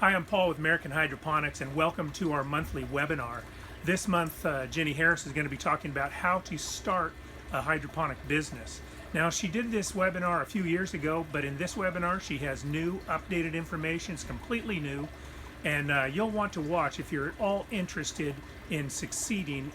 Hi, I'm Paul with American Hydroponics, and welcome to our monthly webinar. This month, Jenny Harris is going to be talking about how to start a hydroponic business. Now, she did this webinar a few years ago, but in this webinar, she has new, updated information. It's completely new, and you'll want to watch if you're all interested in succeeding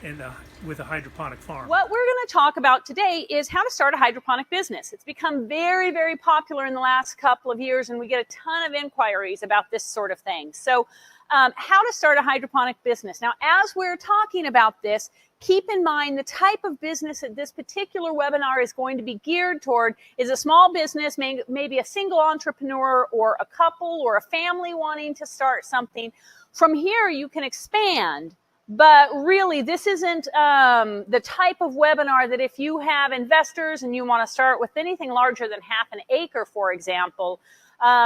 with a hydroponic farm. What we're going to talk about today is how to start a hydroponic business. It's become very, very popular in the last couple of years, and we get a ton of inquiries about this sort of thing. So how to start a hydroponic business. Now, as we're talking about this, keep in mind the type of business that this particular webinar is going to be geared toward is a small business, maybe a single entrepreneur or a couple or a family wanting to start something. From here, you can expand. But really, this isn't the type of webinar that if you have investors and you want to start with anything larger than half an acre, for example,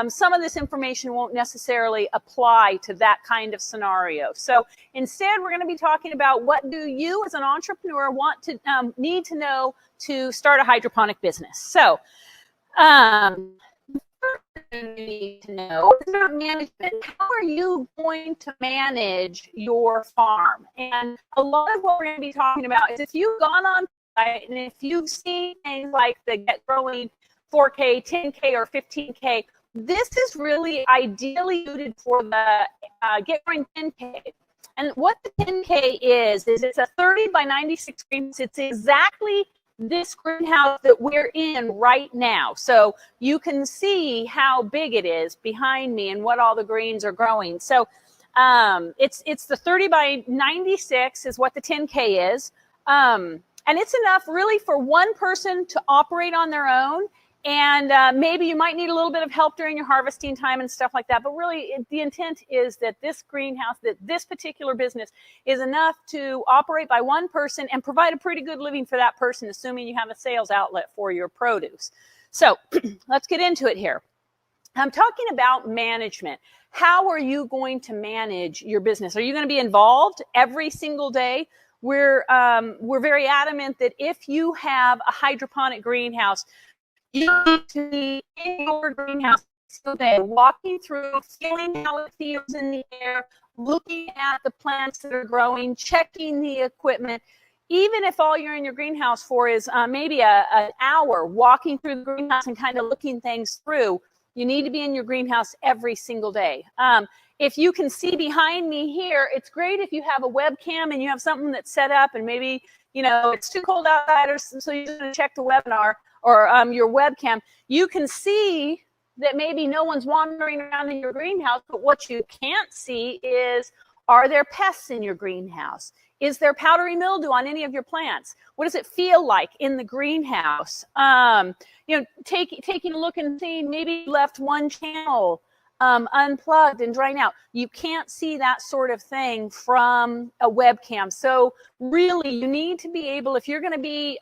some of this information won't necessarily apply to that kind of scenario. So instead, we're going to be talking about what do you as an entrepreneur need to know to start a hydroponic business. So you need to know is about management. How are you going to manage your farm? And a lot of what we're going to be talking about is if you've gone on site and if you've seen things like the Get Growing 4K, 10K, or 15K, this is really ideally suited for the Get Growing 10K. And what the 10K is it's a 30 by 96 greenhouse. It's exactly this greenhouse that we're in right now. So you can see how big it is behind me and what all the greens are growing. So it's the 30 by 96 is what the 10K is. And it's enough really for one person to operate on their own. And maybe you might need a little bit of help during your harvesting time and stuff like that. But really, the intent is that this greenhouse, that this particular business is enough to operate by one person and provide a pretty good living for that person, assuming you have a sales outlet for your produce. So let's get into it here. I'm talking about management. How are you going to manage your business? Are you going to be involved every single day? We're very adamant that if you have a hydroponic greenhouse, you need to be in your greenhouse every day, walking through, feeling how it feels in the air, looking at the plants that are growing, checking the equipment. Even if all you're in your greenhouse for is maybe an hour walking through the greenhouse and kind of looking things through, you need to be in your greenhouse every single day. If you can see behind me here, it's great if you have a webcam and you have something that's set up and maybe, it's too cold outside, or so you're just going to check the webinar or your webcam. You can see that maybe no one's wandering around in your greenhouse, but what you can't see is, are there pests in your greenhouse? Is there powdery mildew on any of your plants? What does it feel like in the greenhouse? Taking a look and seeing maybe you left one channel unplugged and drying out. You can't see that sort of thing from a webcam. So really, you need to be able, if you're going to be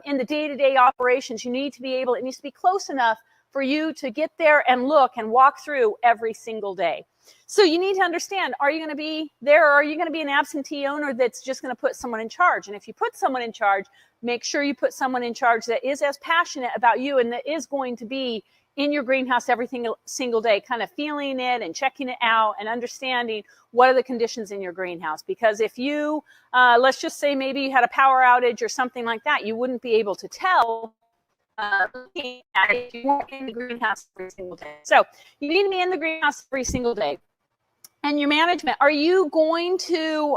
in the day-to-day operations, you need to be able, it needs to be close enough for you to get there and look and walk through every single day. So you need to understand, are you going to be there, or are you going to be an absentee owner that's just going to put someone in charge? And if you put someone in charge, make sure you put someone in charge that is as passionate about you and that is going to be in your greenhouse every single day, kind of feeling it and checking it out and understanding what are the conditions in your greenhouse. Because if you, let's just say maybe you had a power outage or something like that, you wouldn't be able to tell looking at it if you weren't in the greenhouse every single day. So you need to be in the greenhouse every single day. And your management, are you going to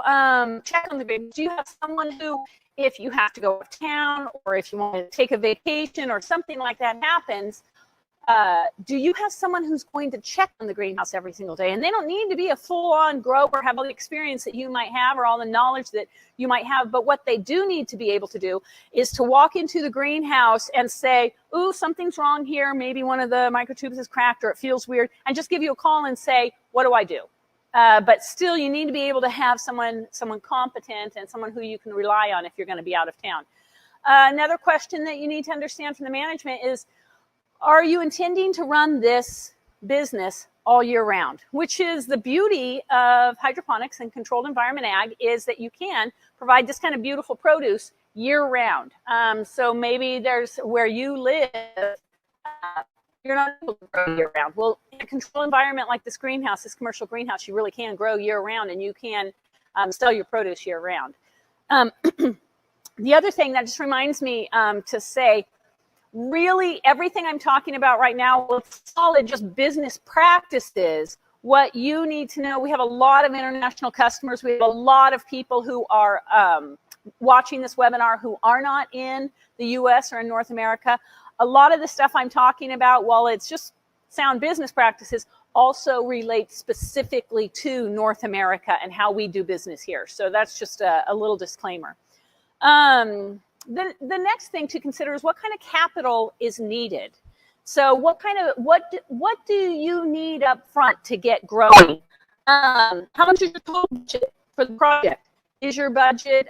check on the greenhouse? Do you have someone who, if you have to go out of town or if you want to take a vacation or something like that happens, do you have someone who's going to check on the greenhouse every single day? And they don't need to be a full-on grower or have all the experience that you might have or all the knowledge that you might have. But what they do need to be able to do is to walk into the greenhouse and say, ooh, something's wrong here. Maybe one of the microtubes is cracked or it feels weird, and just give you a call and say, what do I do? But still, you need to be able to have someone competent and someone who you can rely on if you're going to be out of town. Another question that you need to understand from the management is, are you intending to run this business all year round? Which is the beauty of hydroponics and controlled environment ag, is that you can provide this kind of beautiful produce year round. So maybe there's where you live, you're not able to grow year round. Well, in a controlled environment like this greenhouse, this commercial greenhouse, you really can grow year round, and you can sell your produce year round. The other thing that just reminds me to say, really everything I'm talking about right now with solid just business practices, what you need to know, we have a lot of international customers. We have a lot of people who are watching this webinar who are not in the US or in North America. A lot of the stuff I'm talking about, while it's just sound business practices, also relates specifically to North America and how we do business here. So that's just a little disclaimer. The next thing to consider is what kind of capital is needed. So what do you need up front to get growing? How much is your total budget for the project? Is your budget,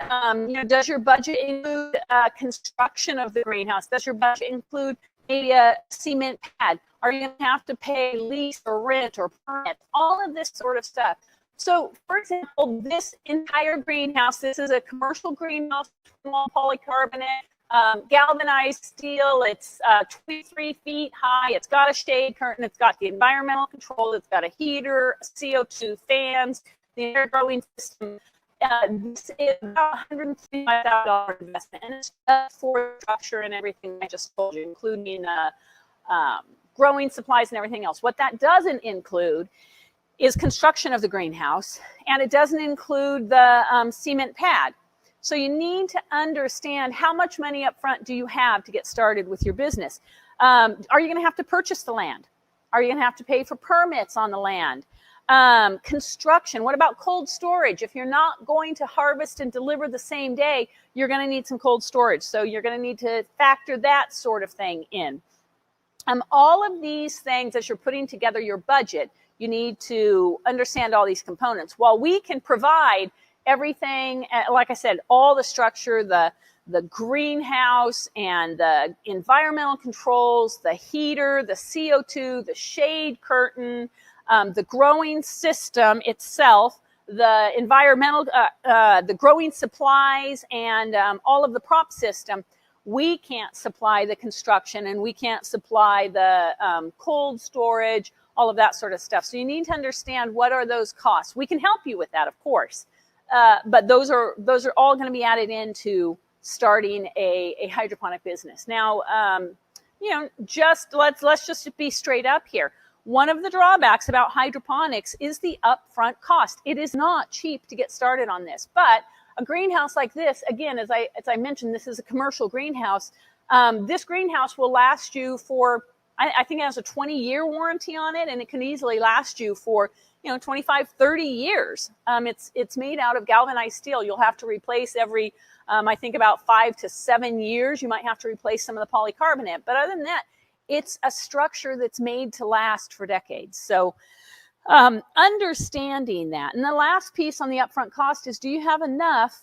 does your budget include construction of the greenhouse? Does your budget include maybe a cement pad? Are you going to have to pay lease or rent or permit? All of this sort of stuff. So, for example, this entire greenhouse, this is a commercial greenhouse, small polycarbonate, galvanized steel. It's 23 feet high. It's got a shade curtain. It's got the environmental control. It's got a heater, CO2 fans, the air growing system. This is about $135,000 investment, and it's just for structure and everything I just told you, including growing supplies and everything else. What that doesn't include is construction of the greenhouse, and it doesn't include the cement pad. So you need to understand how much money up front do you have to get started with your business. Are you going to have to purchase the land? Are you going to have to pay for permits on the land? Construction. What about cold storage? If you're not going to harvest and deliver the same day, you're going to need some cold storage. So you're going to need to factor that sort of thing in. All of these things, as you're putting together your budget, you need to understand all these components. While we can provide everything, like I said, all the structure, the greenhouse and the environmental controls, the heater, the CO2, the shade curtain, the growing system itself, the environmental, the growing supplies, and all of the prop system, we can't supply the construction, and we can't supply the cold storage, all of that sort of stuff. So you need to understand what are those costs. We can help you with that, of course, but those are all going to be added into starting a hydroponic business. Now, let's just be straight up here. One of the drawbacks about hydroponics is the upfront cost. It is not cheap to get started on this, but a greenhouse like this, again, as I mentioned, this is a commercial greenhouse. This greenhouse will last you for, I think it has a 20-year warranty on it, and it can easily last you for 25, 30 years. It's made out of galvanized steel. You'll have to replace every, I think about 5 to 7 years. You might have to replace some of the polycarbonate, but other than that, it's a structure that's made to last for decades. So understanding that. And the last piece on the upfront cost is, do you have enough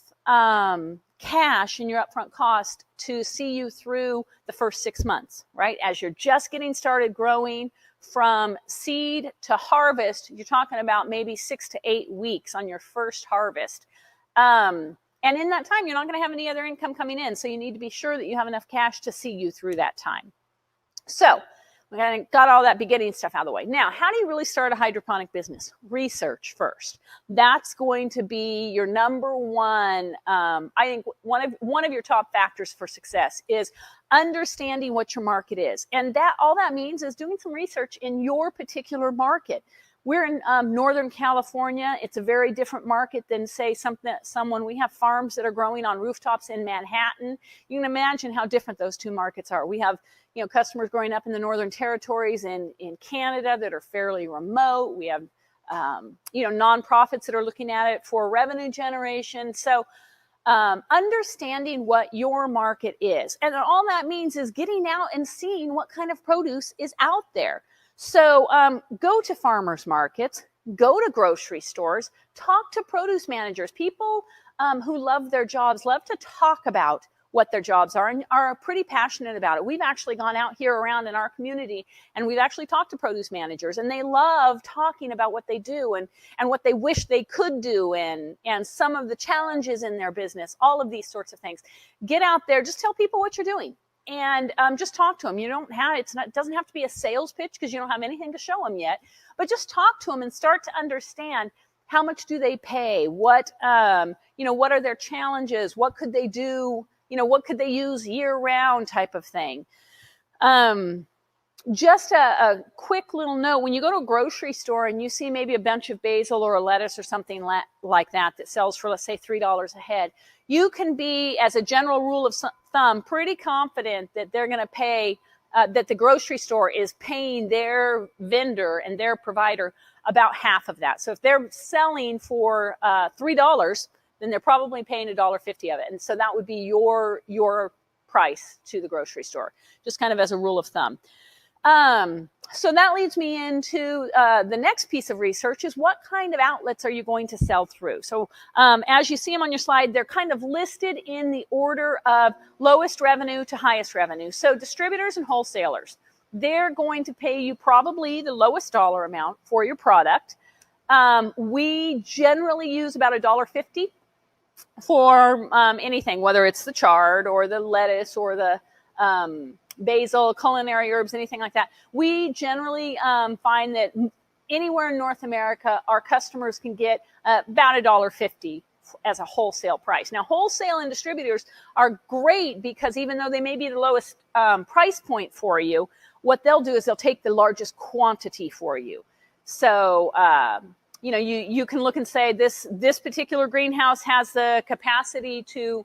cash in your upfront cost to see you through the first 6 months, right? As you're just getting started growing, from seed to harvest, you're talking about maybe 6 to 8 weeks on your first harvest. And in that time, you're not going to have any other income coming in. So you need to be sure that you have enough cash to see you through that time. So we got all that beginning stuff out of the way. Now, how do you really start a hydroponic business? Research first. That's going to be your number one. I think one of your top factors for success is understanding what your market is, and all that means is doing some research in your particular market. We're in Northern California. It's a very different market than, say, someone. We have farms that are growing on rooftops in Manhattan. You can imagine how different those two markets are. We have customers growing up in the Northern Territories in Canada that are fairly remote. We have nonprofits that are looking at it for revenue generation. So understanding what your market is, and all that means is getting out and seeing what kind of produce is out there. So go to farmers markets, go to grocery stores, talk to produce managers. People who love their jobs love to talk about what their jobs are and are pretty passionate about it. We've actually gone out here around in our community, and we've actually talked to produce managers, and they love talking about what they do and what they wish they could do, and some of the challenges in their business, all of these sorts of things. Get out there, just tell people what you're doing. and just talk to them. You don't have, it doesn't have to be a sales pitch because you don't have anything to show them yet, but just talk to them and start to understand how much do they pay? What, what are their challenges? What could they do? What could they use year round type of thing? Just a quick little note, when you go to a grocery store and you see maybe a bunch of basil or a lettuce or something like that sells for, let's say, $3 a head, you can be, as a general rule of thumb, pretty confident that they're going to pay, that the grocery store is paying their vendor and their provider about half of that. So if they're selling for $3, then they're probably paying $1.50 of it. And so that would be your price to the grocery store, just kind of as a rule of thumb. So that leads me into the next piece of research is what kind of outlets are you going to sell through? So as you see them on your slide, they're kind of listed in the order of lowest revenue to highest revenue. So distributors and wholesalers, they're going to pay you probably the lowest dollar amount for your product. We generally use about $1.50 for anything, whether it's the chard or the lettuce or the basil, culinary herbs, anything like that. We generally find that anywhere in North America, our customers can get about $1.50 as a wholesale price. Now, wholesale and distributors are great because even though they may be the lowest price point for you, what they'll do is they'll take the largest quantity for you. So, you can look and say this particular greenhouse has the capacity to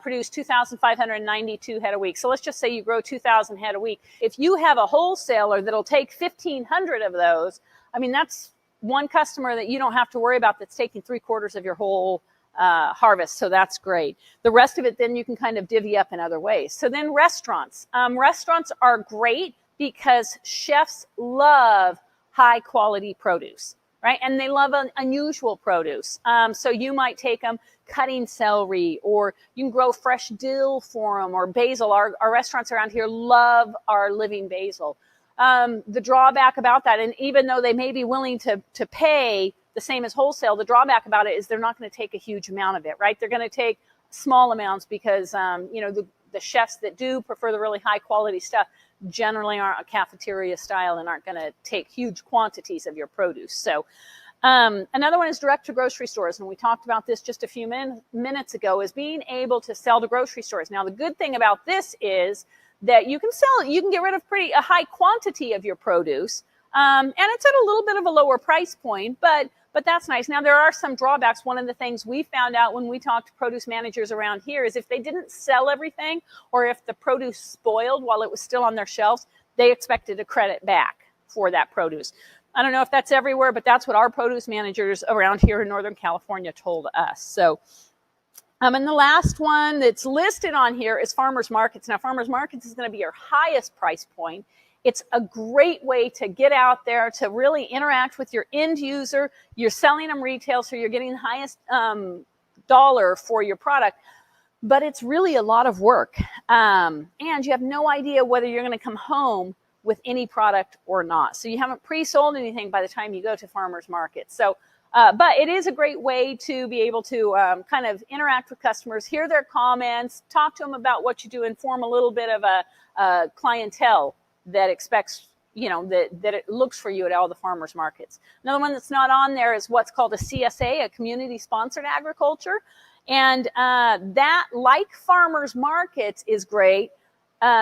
produce 2,592 head a week. So let's just say you grow 2,000 head a week. If you have a wholesaler that'll take 1,500 of those, I mean, that's one customer that you don't have to worry about that's taking 3/4 of your whole harvest. So that's great. The rest of it, then you can kind of divvy up in other ways. So then restaurants. Restaurants are great because chefs love high quality produce, right? And they love unusual produce. So you might take them cutting celery, or you can grow fresh dill for them, or basil. Our restaurants around here love our living basil. The drawback about that, and even though they may be willing to pay the same as wholesale, the drawback about it is they're not going to take a huge amount of it, right? They're going to take small amounts because, the chefs that do prefer the really high quality stuff generally aren't a cafeteria style and aren't going to take huge quantities of your produce. So another one is direct to grocery stores. And we talked about this just a few minutes ago, is being able to sell to grocery stores. Now, the good thing about this is that you can get rid of a high quantity of your produce. And it's at a little bit of a lower price point, but that's nice. Now, there are some drawbacks. One of the things we found out when we talked to produce managers around here is if they didn't sell everything, or if the produce spoiled while it was still on their shelves, they expected a credit back for that produce. I don't know if that's everywhere, but that's what our produce managers around here in Northern California told us. So, and the last one that's listed on here is farmers markets. Now, farmers markets is going to be your highest price point. It's a great way to get out there, to really interact with your end user. You're selling them retail, so you're getting the highest dollar for your product. But it's really a lot of work. And you have no idea whether you're going to come home with any product or not. So you haven't pre-sold anything by the time you go to farmers markets. So, but it is a great way to be able to kind of interact with customers, hear their comments, talk to them about what you do, and form a little bit of a clientele that expects, that it looks for you at all the farmers markets. Another one that's not on there is what's called a CSA, a community sponsored agriculture. And that, like farmers markets, is great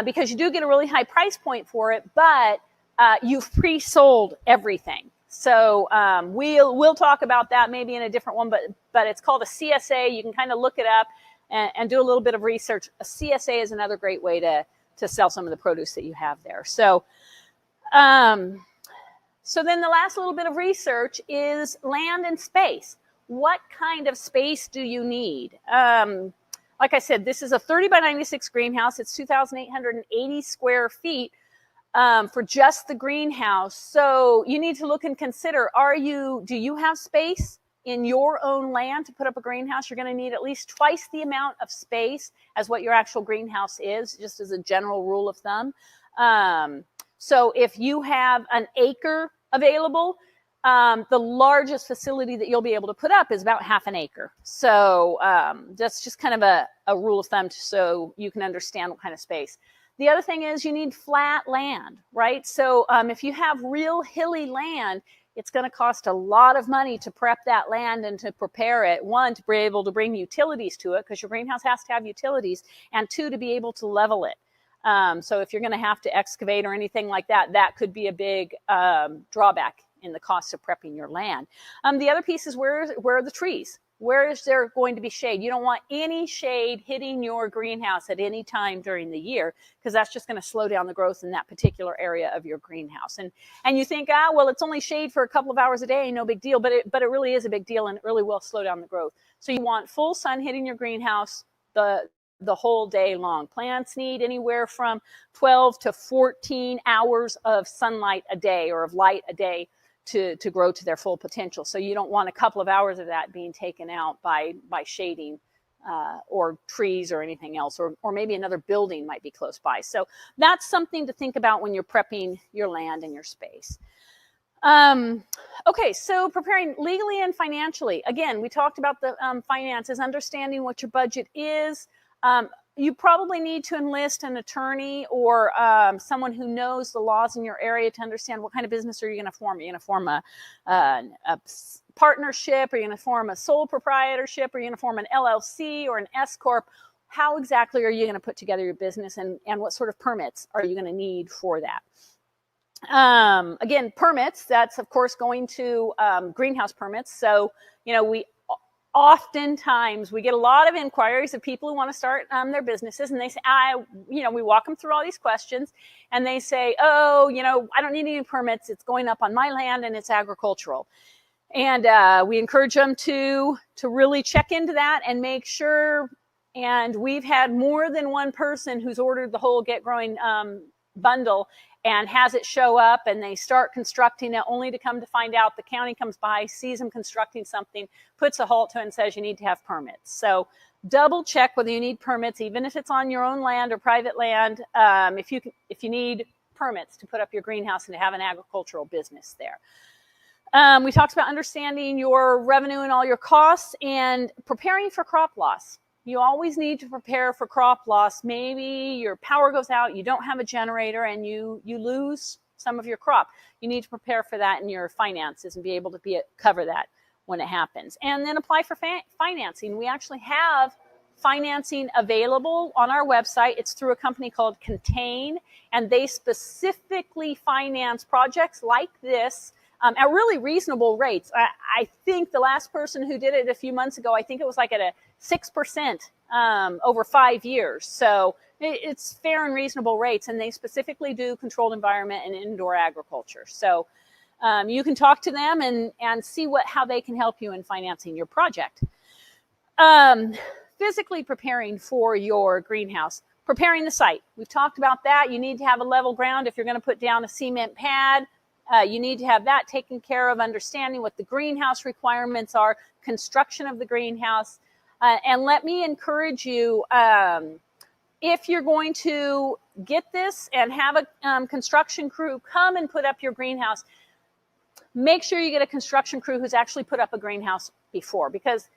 because you do get a really high price point for it, but you've pre-sold everything. So we'll talk about that maybe in a different one, but it's called a CSA. You can kind of look it up and do a little bit of research. A CSA is another great way to sell some of the produce that you have there. So, so then the last little bit of research is land and space. What kind of space do you need? Like I said, this is a 30 by 96 greenhouse. It's 2,880 square feet for just the greenhouse. So you need to look and consider, do you have space in your own land to put up a greenhouse? You're going to need at least twice the amount of space as what your actual greenhouse is, just as a general rule of thumb. So if you have an acre available, the largest facility that you'll be able to put up is about half an acre. So that's just kind of a rule of thumb so you can understand what kind of space. The other thing is you need flat land, right? So if you have real hilly land, it's going to cost a lot of money to prep that land and to prepare it. One, to be able to bring utilities to it, because your greenhouse has to have utilities, and two, to be able to level it. So if you're going to have to excavate or anything like that, that could be a big drawback in the cost of prepping your land. The other piece is where are the trees? Where is there going to be shade? You don't want any shade hitting your greenhouse at any time during the year, because that's just going to slow down the growth in that particular area of your greenhouse. And you think, well, it's only shade for a couple of hours a day, no big deal, but it really is a big deal, and it really will slow down the growth. So you want full sun hitting your greenhouse the whole day long. Plants need anywhere from 12 to 14 hours of sunlight a day, or of light a day, to grow to their full potential. So you don't want a couple of hours of that being taken out by shading or trees or anything else, or maybe another building might be close by. So that's something to think about when you're prepping your land and your space. Okay, so preparing legally and financially. Again, we talked about the finances, understanding what your budget is. You probably need to enlist an attorney or someone who knows the laws in your area to understand what kind of business are you going to form. Are you going to form a partnership? Are you going to form a sole proprietorship? Are you going to form an LLC or an S Corp? How exactly are you going to put together your business, and what sort of permits are you going to need for that? Again, permits, that's of course going to greenhouse permits. So, oftentimes we get a lot of inquiries of people who want to start their businesses, and they say, we walk them through all these questions, and they say, I don't need any permits. It's going up on my land and it's agricultural. And we encourage them to really check into that and make sure. And we've had more than one person who's ordered the whole Get Growing bundle and has it show up, and they start constructing it, only to come to find out the county comes by, sees them constructing something, puts a halt to it, and says you need to have permits. So double check whether you need permits, even if it's on your own land or private land, if you need permits to put up your greenhouse and to have an agricultural business there. We talked about understanding your revenue and all your costs, and preparing for crop loss. You always need to prepare for crop loss. Maybe your power goes out, you don't have a generator, and you lose some of your crop. You need to prepare for that in your finances and be able to cover that when it happens. And then apply for financing. We actually have financing available on our website. It's through a company called Contain, and they specifically finance projects like this at really reasonable rates. I think the last person who did it a few months ago, I think it was like at a 6% over 5 years. So it's fair and reasonable rates, and they specifically do controlled environment and indoor agriculture. So you can talk to them and see how they can help you in financing your project. Physically preparing for your greenhouse. Preparing the site. We've talked about that. You need to have a level ground if you're going to put down a cement pad. You need to have that taken care of, understanding what the greenhouse requirements are, construction of the greenhouse. And let me encourage you, if you're going to get this and have a construction crew come and put up your greenhouse, make sure you get a construction crew who's actually put up a greenhouse before, because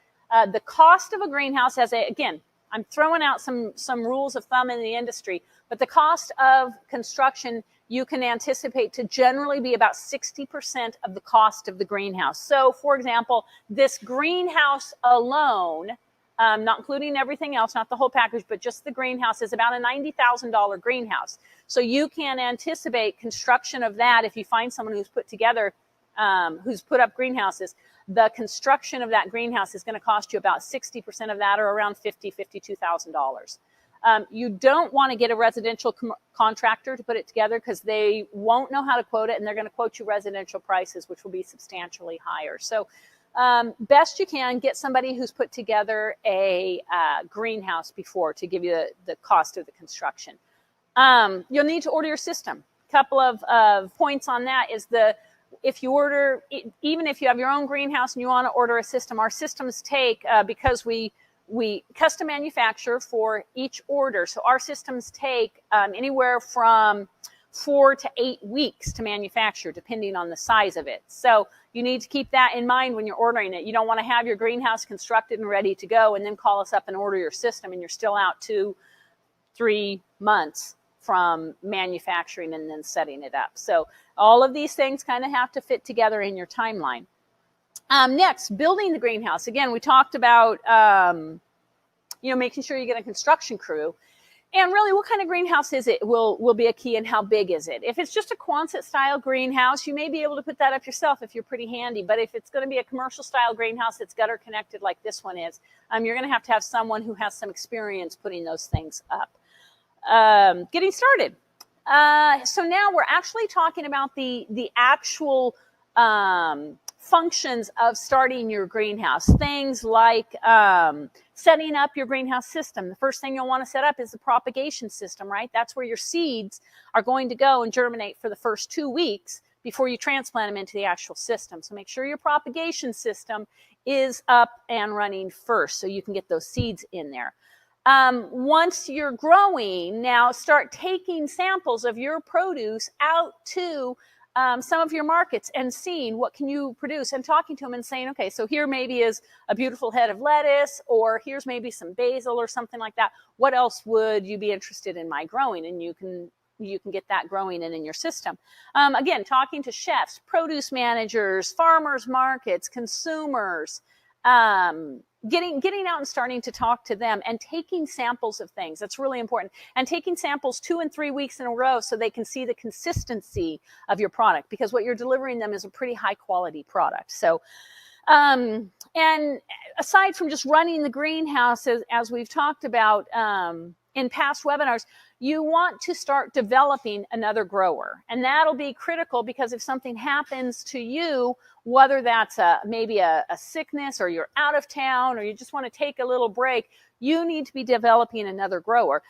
the cost of a greenhouse, again, I'm throwing out some rules of thumb in the industry, but the cost of construction you can anticipate to generally be about 60% of the cost of the greenhouse. So, for example, this greenhouse alone, not including everything else, not the whole package, but just the greenhouse, is about a $90,000 greenhouse. So you can anticipate construction of that. If you find someone who's put up greenhouses, the construction of that greenhouse is going to cost you about 60% of that, or around $52,000. You don't want to get a residential contractor to put it together, because they won't know how to quote it, and they're going to quote you residential prices, which will be substantially higher. So best you can get somebody who's put together a greenhouse before to give you the cost of the construction. You'll need to order your system. A couple of points on that is if you order, even if you have your own greenhouse and you want to order a system, our systems take, because we custom manufacture for each order. So our systems take anywhere from 4 to 8 weeks to manufacture, depending on the size of it. So you need to keep that in mind when you're ordering it. You don't want to have your greenhouse constructed and ready to go and then call us up and order your system, and you're still out 2-3 months from manufacturing and then setting it up. So all of these things kind of have to fit together in your timeline. Next, building the greenhouse. Again, we talked about, making sure you get a construction crew. And really, what kind of greenhouse is it will be a key, and how big is it? If it's just a Quonset style greenhouse, you may be able to put that up yourself if you're pretty handy. But if it's going to be a commercial style greenhouse that's gutter connected like this one is, you're going to have someone who has some experience putting those things up. Getting started. So now we're actually talking about the actual functions of starting your greenhouse. Things like setting up your greenhouse system. The first thing you'll want to set up is the propagation system, right? That's where your seeds are going to go and germinate for the first 2 weeks before you transplant them into the actual system. So make sure your propagation system is up and running first so you can get those seeds in there. Once you're growing, now start taking samples of your produce out to some of your markets and seeing what can you produce, and talking to them and saying, okay, so here maybe is a beautiful head of lettuce, or here's maybe some basil or something like that. What else would you be interested in my growing? And you can get that growing in your system. Again, talking to chefs, produce managers, farmers markets, consumers, getting out and starting to talk to them and taking samples of things. That's really important. And taking samples 2 and 3 weeks in a row so they can see the consistency of your product, because what you're delivering them is a pretty high quality product. So, and aside from just running the greenhouse, as we've talked about in past webinars, you want to start developing another grower. And that'll be critical, because if something happens to you, whether that's maybe a sickness, or you're out of town, or you just want to take a little break, you need to be developing another grower.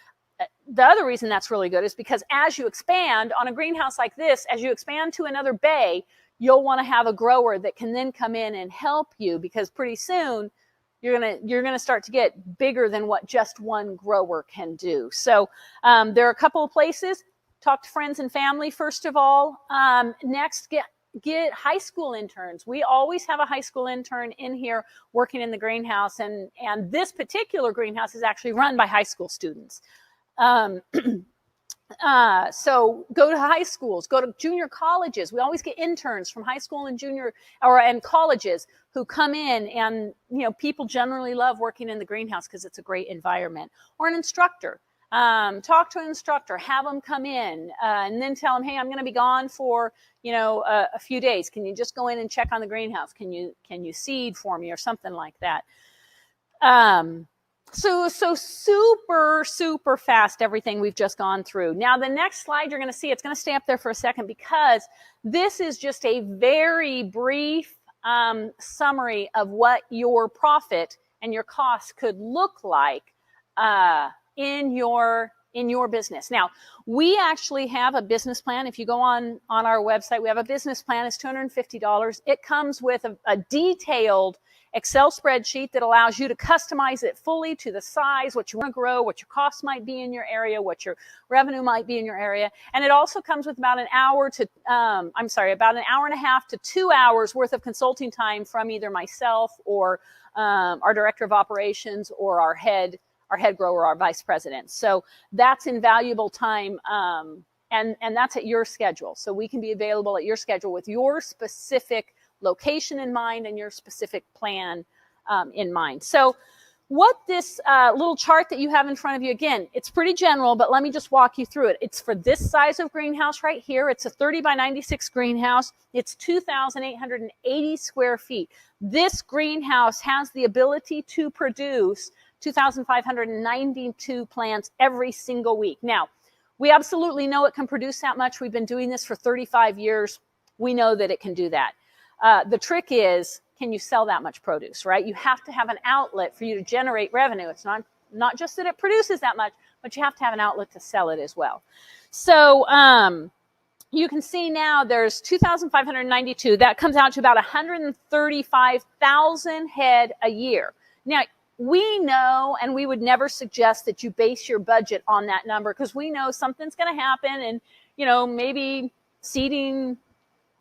The other reason that's really good is because as you expand on a greenhouse like this, as you expand to another bay, you'll want to have a grower that can then come in and help you, because pretty soon you're gonna start to get bigger than what just one grower can do. So there are a couple of places. Talk to friends and family first of all. Next, get high school interns. We always have a high school intern in here working in the greenhouse, and this particular greenhouse is actually run by high school students. So go to high schools, go to junior colleges. We always get interns from high school and junior and colleges who come in, and people generally love working in the greenhouse because it's a great environment. Or an instructor. Talk to an instructor, have them come in, and then tell them, hey, I'm going to be gone for a few days. Can you just go in and check on the greenhouse? Can you seed for me, or something like that? So super fast, everything we've just gone through. Now, the next slide you're going to see, it's going to stay up there for a second, because this is just a very brief summary of what your profit and your costs could look like in your business. Now, we actually have a business plan. If you go on our website, we have a business plan. It's $250. It comes with a detailed Excel spreadsheet that allows you to customize it fully to the size, what you want to grow, what your costs might be in your area, what your revenue might be in your area. And it also comes with about an hour and a half to 2 hours worth of consulting time from either myself or our director of operations, or our head grower, our vice president. So that's invaluable time, and that's at your schedule. So we can be available at your schedule with your specific location in mind and your specific plan in mind. So what this little chart that you have in front of you, again, it's pretty general, but let me just walk you through it. It's for this size of greenhouse right here. It's a 30 by 96 greenhouse. It's 2,880 square feet. This greenhouse has the ability to produce 2,592 plants every single week. Now, we absolutely know it can produce that much. We've been doing this for 35 years. We know that it can do that. The trick is, can you sell that much produce, right? You have to have an outlet for you to generate revenue. It's not just that it produces that much, but you have to have an outlet to sell it as well. So you can see now there's 2,592. That comes out to about 135,000 head a year. Now, we know, and we would never suggest that you base your budget on that number, because we know something's going to happen, and maybe seeding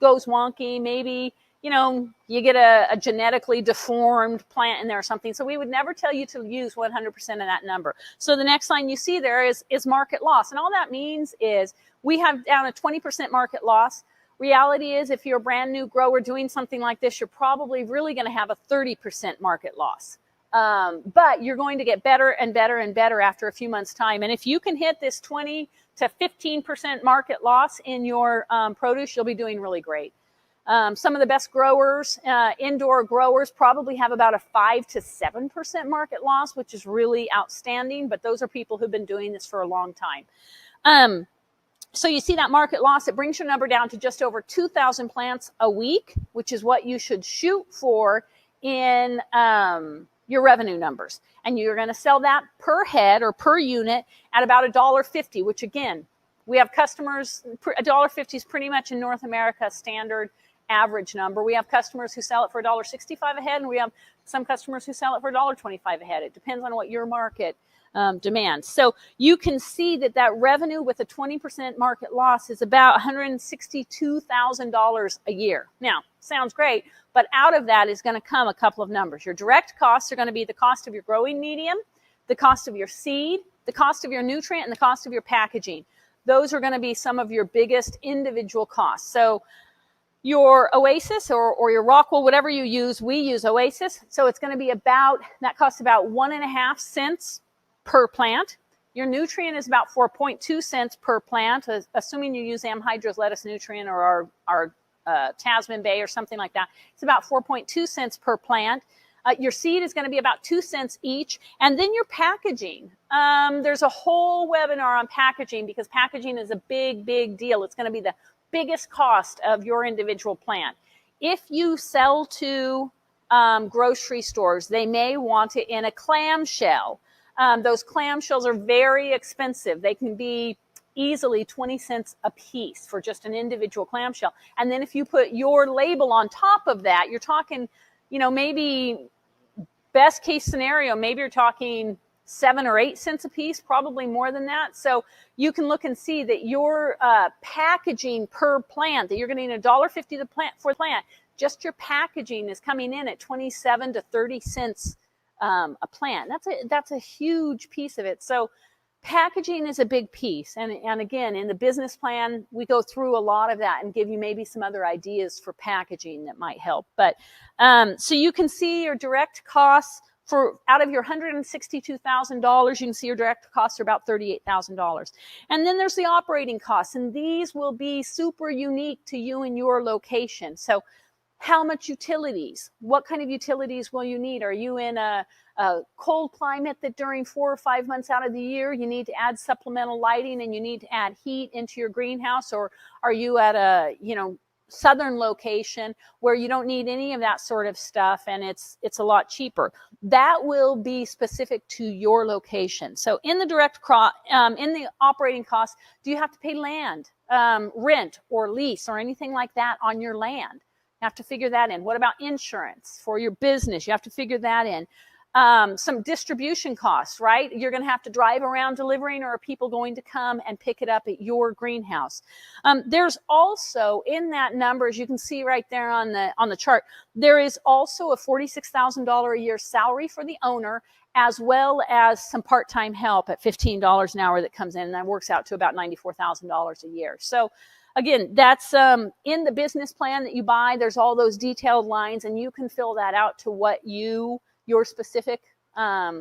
goes wonky, maybe you know, you get a genetically deformed plant in there or something. So we would never tell you to use 100% of that number. So the next line you see there is market loss. And all that means is we have down a 20% market loss. Reality is, if you're a brand new grower doing something like this, you're probably really going to have a 30% market loss. But you're going to get better and better and better after a few months' time. And if you can hit this 20 to 15% market loss in your produce, you'll be doing really great. Some of the best growers, indoor growers, probably have about a 5 to 7% market loss, which is really outstanding. But those are people who've been doing this for a long time. So you see that market loss, it brings your number down to just over 2,000 plants a week, which is what you should shoot for in your revenue numbers. And you're going to sell that per head or per unit at about $1.50, which again, we have customers, $1.50 is pretty much in North America standard average number. We have customers who sell it for $1.65 a head, and we have some customers who sell it for $1.25 a head. It depends on what your market demand. So you can see that revenue with a 20% market loss is about $162,000 a year. Now, sounds great, but out of that is going to come a couple of numbers. Your direct costs are going to be the cost of your growing medium, the cost of your seed, the cost of your nutrient, and the cost of your packaging. Those are going to be some of your biggest individual costs. So your Oasis or your Rockwool, whatever you use, we use Oasis. So it's going to be that costs about 1.5 cents per plant. Your nutrient is about 4.2 cents per plant, assuming you use AmHydro's lettuce nutrient or our Tasman Bay or something like that. It's about 4.2 cents per plant. Your seed is going to be about 2 cents each. And then your packaging. There's a whole webinar on packaging because packaging is a big, big deal. It's going to be the biggest cost of your individual plant. If you sell to grocery stores, they may want it in a clamshell. Those clamshells are very expensive. They can be easily 20 cents a piece for just an individual clamshell. And then if you put your label on top of that, you're talking, maybe best case scenario, maybe you're talking 7 or 8 cents a piece, probably more than that. So you can look and see that your packaging per plant, that you're getting $1.50 for the plant, just your packaging is coming in at 27 to 30 cents a plant. That's a huge piece of it. So packaging is a big piece. And again, in the business plan, we go through a lot of that and give you maybe some other ideas for packaging that might help. But so you can see your direct costs out of your $162,000, you can see your direct costs are about $38,000. And then there's the operating costs, and these will be super unique to you and your location. So how much utilities? What kind of utilities will you need? Are you in a cold climate that during 4 or 5 months out of the year you need to add supplemental lighting and you need to add heat into your greenhouse? Or are you at a southern location where you don't need any of that sort of stuff and it's a lot cheaper? That will be specific to your location. So in the in the operating costs, do you have to pay land, rent or lease or anything like that on your land? You have to figure that in. What about insurance for your business? You have to figure that in. Some distribution costs, right? You're going to have to drive around delivering, or are people going to come and pick it up at your greenhouse? There's also in that number, as you can see right there on the chart, there is also a $46,000 a year salary for the owner, as well as some part-time help at $15 an hour that comes in, and that works out to about $94,000 a year. So again, that's in the business plan that you buy. There's all those detailed lines, and you can fill that out to what your specific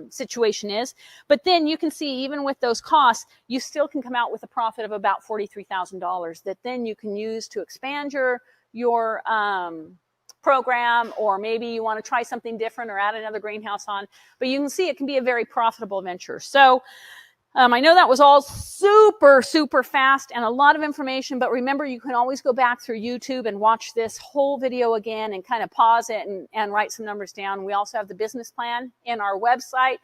situation is. But then you can see, even with those costs, you still can come out with a profit of about $43,000 that then you can use to expand your program, or maybe you want to try something different or add another greenhouse on. But you can see it can be a very profitable venture. So I know that was all super, super fast and a lot of information, but remember, you can always go back through YouTube and watch this whole video again and kind of pause it and write some numbers down. We also have the business plan in our website.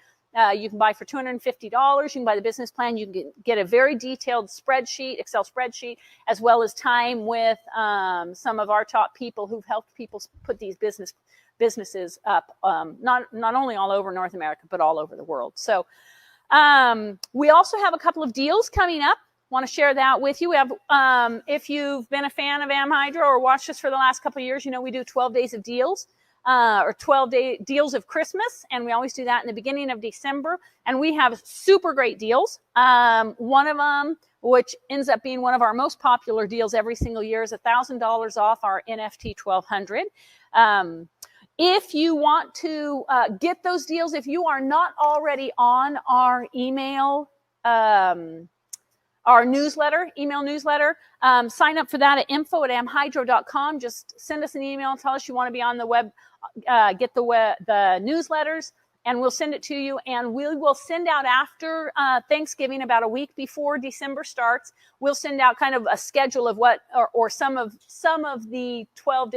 You can buy for $250. You can buy the business plan. You can get a very detailed spreadsheet, Excel spreadsheet, as well as time with some of our top people who've helped people put these businesses up, not only all over North America, but all over the world. So we also have a couple of deals coming up. want to share that with you. We have, if you've been a fan of AmHydro or watched us for the last couple of years, you know we do 12 days of deals. Or 12-day deals of Christmas, and we always do that in the beginning of December, and we have super great deals. One of them, which ends up being one of our most popular deals every single year, is $1,000 off our NFT 1200. If you want to get those deals, if you are not already on our email, our newsletter, email newsletter, sign up for that at info@amhydro.com. Just send us an email, tell us you want to be on the web, get the newsletters, and we'll send it to you. And we will send out after Thanksgiving, about a week before December starts. We'll send out kind of a schedule of what, or some of the 12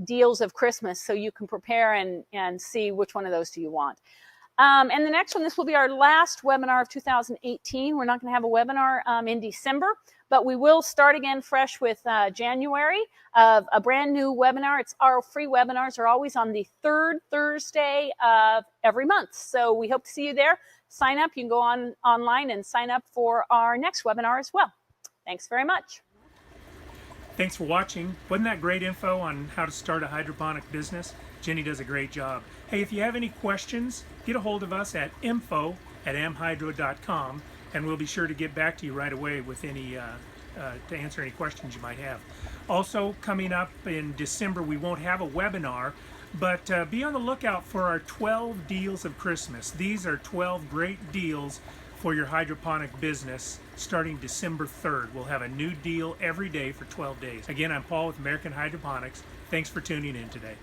deals of Christmas, so you can prepare and see which one of those do you want. And the next one, this will be our last webinar of 2018. We're not going to have a webinar in December, but we will start again fresh with January of a brand new webinar. Our free webinars are always on the third Thursday of every month. So we hope to see you there. Sign up. You can go online and sign up for our next webinar as well. Thanks very much. Thanks for watching. Wasn't that great info on how to start a hydroponic business? Jenny does a great job. Hey, if you have any questions, get a hold of us at info@amhydro.com, and we'll be sure to get back to you right away with any to answer any questions you might have. Also, coming up in December, we won't have a webinar, but be on the lookout for our 12 deals of Christmas. These are 12 great deals for your hydroponic business starting December 3rd. We'll have a new deal every day for 12 days. Again, I'm Paul with American Hydroponics. Thanks for tuning in today.